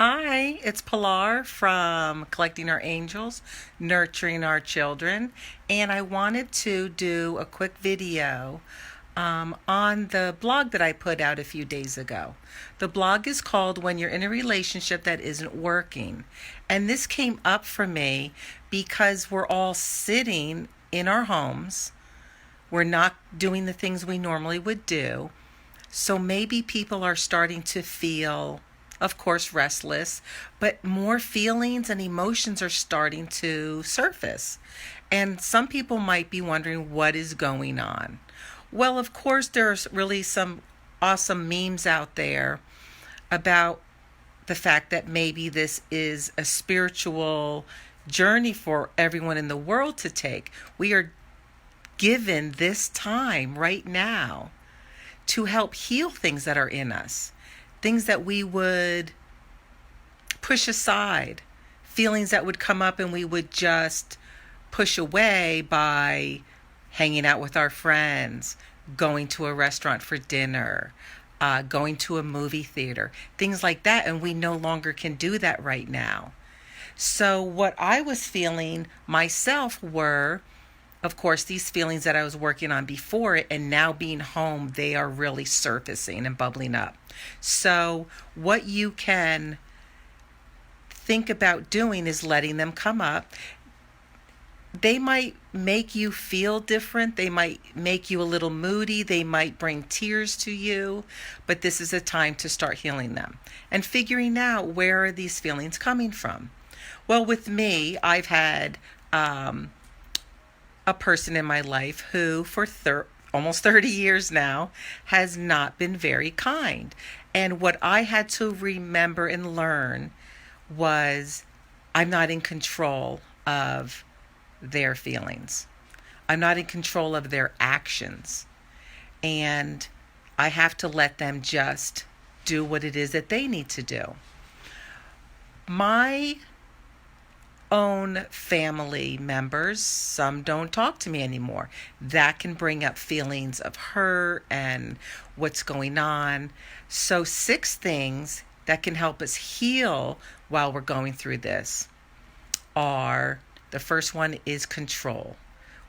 Hi, it's Pilar from Collecting Our Angels, Nurturing Our Children, and I wanted to do a quick video on the blog that I put out a few days ago. The blog is called When You're in a Relationship That Isn't Working, and this came up for me because we're all sitting in our homes. We're not doing the things we normally would do. So maybe people are starting to feel, of course, restless, but more feelings and emotions are starting to surface. And some people might be wondering what is going on. Well, of course, there's really some awesome memes out there about the fact that maybe this is a spiritual journey for everyone in the world to take. We are given this time right now to help heal things that are in us, things that we would push aside, feelings that would come up and we would just push away by hanging out with our friends, going to a restaurant for dinner, going to a movie theater, things like that. And we no longer can do that right now. So what I was feeling myself were, of course, these feelings that I was working on before it, and now being home, they are really surfacing and bubbling up. So what you can think about doing is letting them come up. They might make you feel different. They might make you a little moody. They might bring tears to you. But this is a time to start healing them and figuring out, where are these feelings coming from? Well, with me, I've had a person in my life who for almost 30 years now has not been very kind. And what I had to remember and learn was, I'm not in control of their feelings. I'm not in control of their actions. And I have to let them just do what it is that they need to do. My own family members, some don't talk to me anymore. That can bring up feelings of hurt and what's going on. So 6 things that can help us heal while we're going through this are, the first one is control.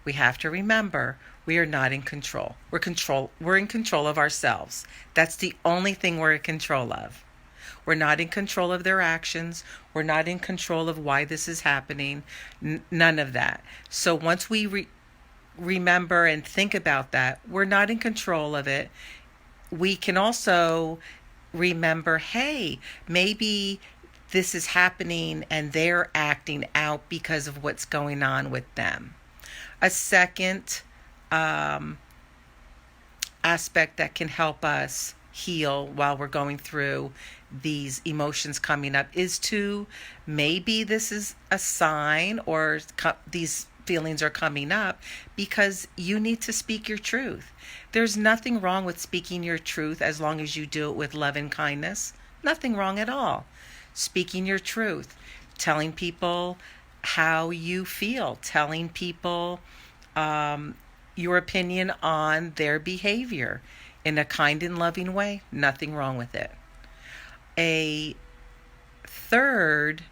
We have to remember we are not in control. We're in control of ourselves. That's the only thing we're in control of. We're not in control of their actions. We're not in control of why this is happening. None of that. So once we remember and think about that, we're not in control of it. We can also remember, hey, maybe this is happening and they're acting out because of what's going on with them. A second aspect that can help us heal while we're going through these emotions coming up is to, maybe this is a sign, or these feelings are coming up because you need to speak your truth. There's nothing wrong with speaking your truth as long as you do it with love and kindness. Nothing wrong at all. Speaking your truth, telling people how you feel, telling people your opinion on their behavior in a kind and loving way, nothing wrong with it. A third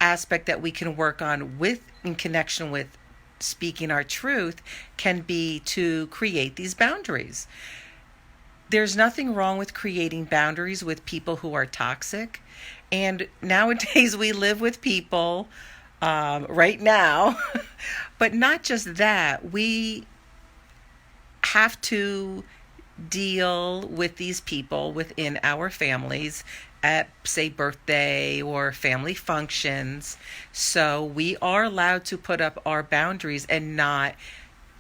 aspect that we can work on in connection with speaking our truth can be to create these boundaries. There's nothing wrong with creating boundaries with people who are toxic. And nowadays we live with people right now, but not just that. We have to deal with these people within our families at, say, birthday or family functions. So we are allowed to put up our boundaries and not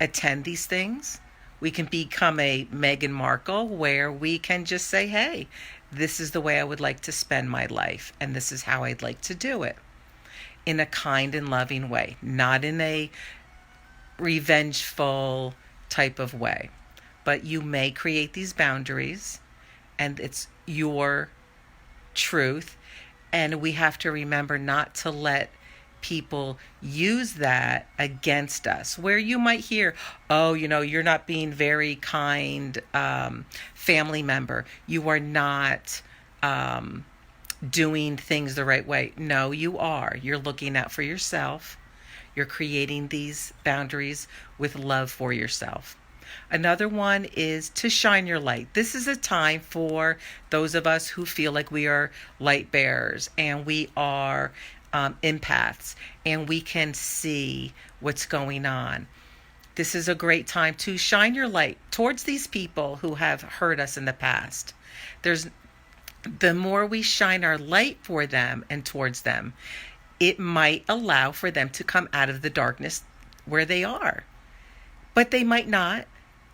attend these things. We can become a Meghan Markle, where we can just say, hey, this is the way I would like to spend my life, and this is how I'd like to do it, in a kind and loving way, not in a revengeful type of way. But you may create these boundaries, and it's your truth. And we have to remember not to let people use that against us, where you might hear, oh, you're not being very kind family member. You are not doing things the right way. No, you are. You're looking out for yourself. You're creating these boundaries with love for yourself. Another one is to shine your light. This is a time for those of us who feel like we are light bearers and we are empaths and we can see what's going on. This is a great time to shine your light towards these people who have hurt us in the past. The more we shine our light for them and towards them, it might allow for them to come out of the darkness where they are. But they might not,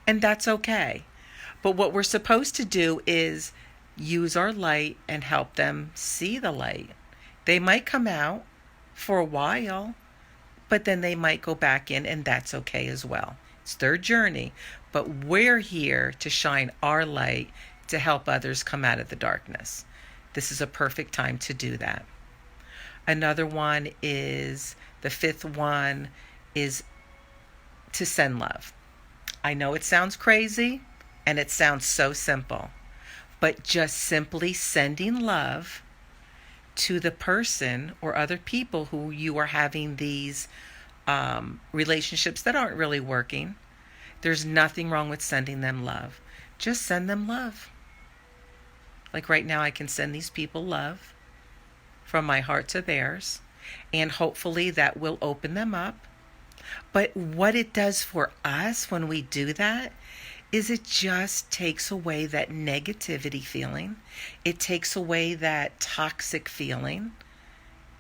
and that's okay. But what we're supposed to do is use our light and help them see the light. They might come out for a while, but then they might go back in, and that's okay as well. It's their journey, but we're here to shine our light to help others come out of the darkness. This is a perfect time to do that. Another one is, the fifth one is to send love. I know it sounds crazy and it sounds so simple, but just simply sending love to the person or other people who you are having these relationships that aren't really working. There's nothing wrong with sending them love. Just send them love. Like right now, I can send these people love from my heart to theirs, and hopefully that will open them up. But what it does for us when we do that is it just takes away that negativity feeling. It takes away that toxic feeling.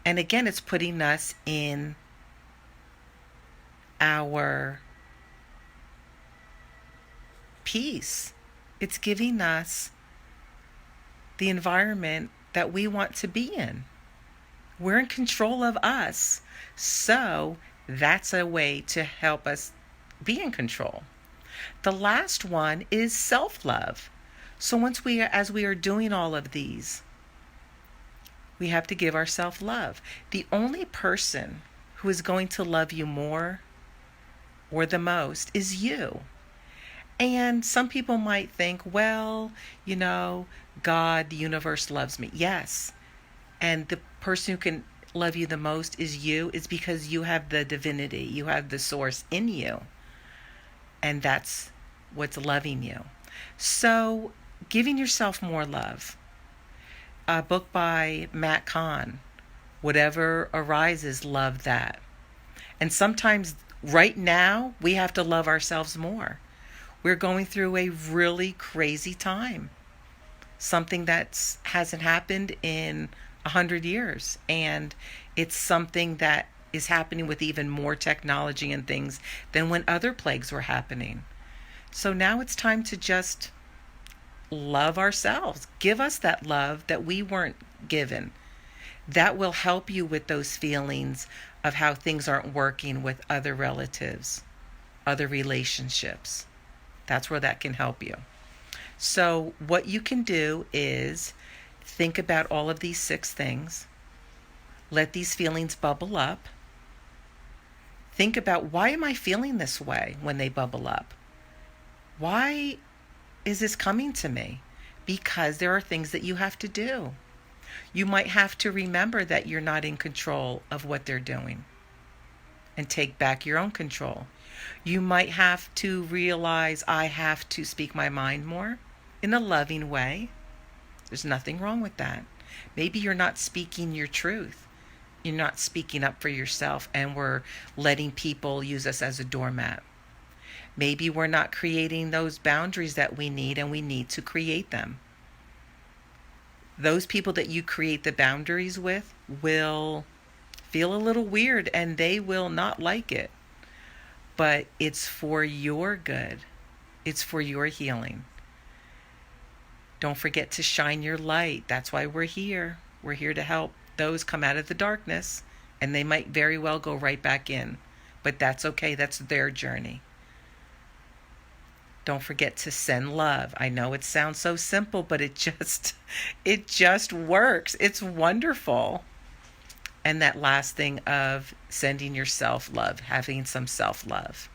And again, it's putting us in our peace. It's giving us the environment that we want to be in. We're in control of us. So that's a way to help us be in control. The last one is self-love. So as we are doing all of these, we have to give ourselves love. The only person who is going to love you more or the most is you. And some people might think, well, God, the universe loves me. Yes. And the person who can love you the most is you. It's because you have the divinity. You have the source in you. And that's what's loving you. So giving yourself more love. A book by Matt Kahn, Whatever Arises, Love That. And sometimes right now we have to love ourselves more. We're going through a really crazy time. Something that hasn't happened in 100 years. And it's something that is happening with even more technology and things than when other plagues were happening. So now it's time to just love ourselves. Give us that love that we weren't given. That will help you with those feelings of how things aren't working with other relatives, other relationships. That's where that can help you. So what you can do is think about all of these 6 things. Let these feelings bubble up. Think about, why am I feeling this way when they bubble up? Why is this coming to me? Because there are things that you have to do. You might have to remember that you're not in control of what they're doing and take back your own control. You might have to realize, I have to speak my mind more in a loving way. There's nothing wrong with that. Maybe you're not speaking your truth. You're not speaking up for yourself, and we're letting people use us as a doormat. Maybe we're not creating those boundaries that we need, and we need to create them. Those people that you create the boundaries with will feel a little weird, and they will not like it. But it's for your good. It's for your healing. Don't forget to shine your light. That's why we're here. We're here to help those come out of the darkness, and they might very well go right back in. But that's okay. That's their journey. Don't forget to send love. I know it sounds so simple, but it just works. It's wonderful. And that last thing of sending yourself love, having some self-love.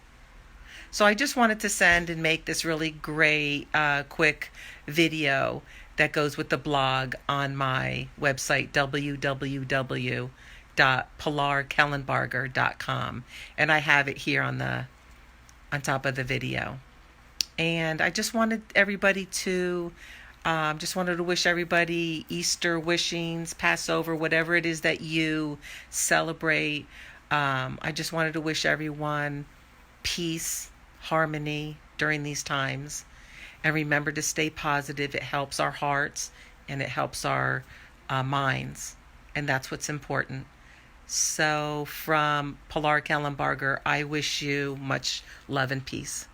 So I just wanted to send and make this really great, quick video that goes with the blog on my website, www.pilarkellenbarger.com, and I have it here on top of the video. And I just wanted everybody to just wanted to wish everybody Easter wishings, Passover, whatever it is that you celebrate. I just wanted to wish everyone peace, harmony during these times. And remember to stay positive. It helps our hearts and it helps our minds. And that's what's important. So from Pilar Kellenbarger, I wish you much love and peace.